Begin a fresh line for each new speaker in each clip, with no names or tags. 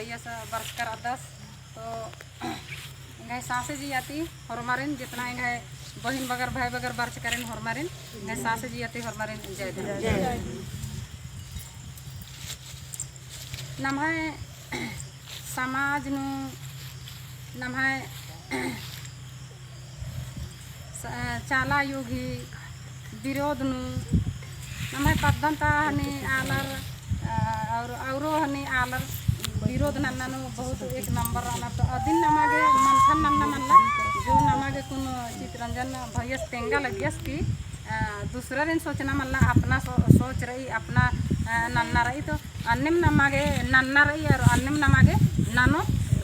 भैया सा वर्ष कर 10 तो इंगे सासे जी आती हरमारिन जितना इंगे बहिन बगर भाई बगर वर्ष करें हरमारिन इंगे सासे जी आती हरमारिन जय नम्हाय समाज नु नम्हाय चाला योगी विरोध नु नम्हाय पद्धंता हनी आलर और हनी आलर विरोध नन्नानु बहुत एक नंबर आना तो अदिन नमागे मंथन नन्ना मल्ला जो नमागे कुन चित्रंजन भैयस तेंगा लगियस की दूसरा दिन सोचना मल्ला अपना सोच रही अपना नन्ना रही तो अन्निम नमागे नन्ना रही और अन्निम नमागे नानो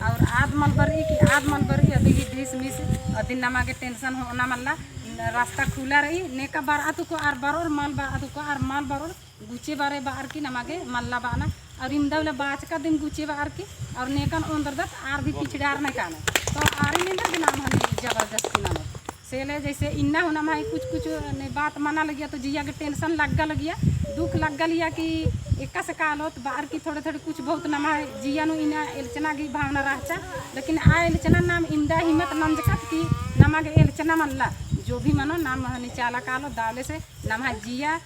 और आद मलबरी की आद मलबरी अभी बीस मिस अदिन नमागे टेंशन होना मल्ला रास्ता खुला रही नेका बार आतु को आर बारोर माल बा आतु को आर माल बारोर गुचे बारे बार की नमागे मल्ला बाना और इमदावले बाच का दिन गुचे बार की और नेकन अंदर दत आर भी पिछड़ार नहीं काने तो आरी निंदा के नाम हनी जबरदस्ती नाम सेले जैसे इन्ना होना माई कुछ ने बात माना लगिया तो जिया के टेंशन लग गया दुख लग गया कि एक से कालोत बाहर की थोड़े थोड़े कुछ बहुत नमा जिया नु इना एलचना की भावना रहचा लेकिन आ एलचना नाम इमदा हिम्मत नंजकत की नमा के एलचना मल्ला जो भी मनो नाम हनी चाला कालो दावले से नमा जिया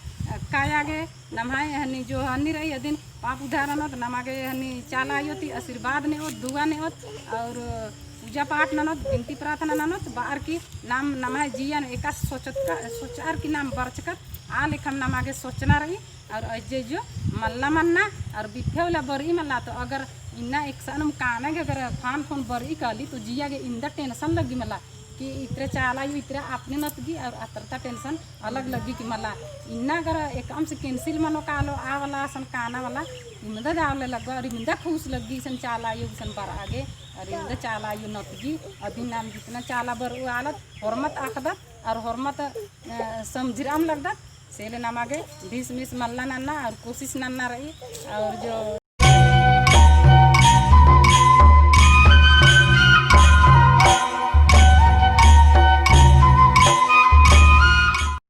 कायागे नमाय हनी जो हनी रही दिन पाप उदाहरण होत नमागे हनी चाला आयोती आशीर्वाद ने होत दुआ ने होत और पूजा पाठ ननोत विनती प्रार्थना ननोत बाहर की नाम नमाय जिया एका सोचार की नाम बरचकत आ लेखम नमागे सोचना रही और अजय जो मल्ला मन्ना और बिफेवला बरी मल्ला तो अगर इन्ना एक सनम काना के अगर फान फोन बरी काली तो जिया के इंदा टेंशन लगी मल्ला कि इतरे चाला यू इतरे आपने नतगी और अतरता टेंशन अलग लगी कि मला इन्ना अगर एक से कैंसिल मनो कालो आ वाला सन काना वाला इमदा जावले लगा और इमदा खुश लगी सन चाला यू सन बार आगे और इमदा चाला यू नतगी अभी नाम जितना चाला बर वो आलत हरमत आखदत और हरमत समझिराम लगदत सेले नामागे 20 मिस मल्ला नन्ना और कोशिश नन्ना रही और जो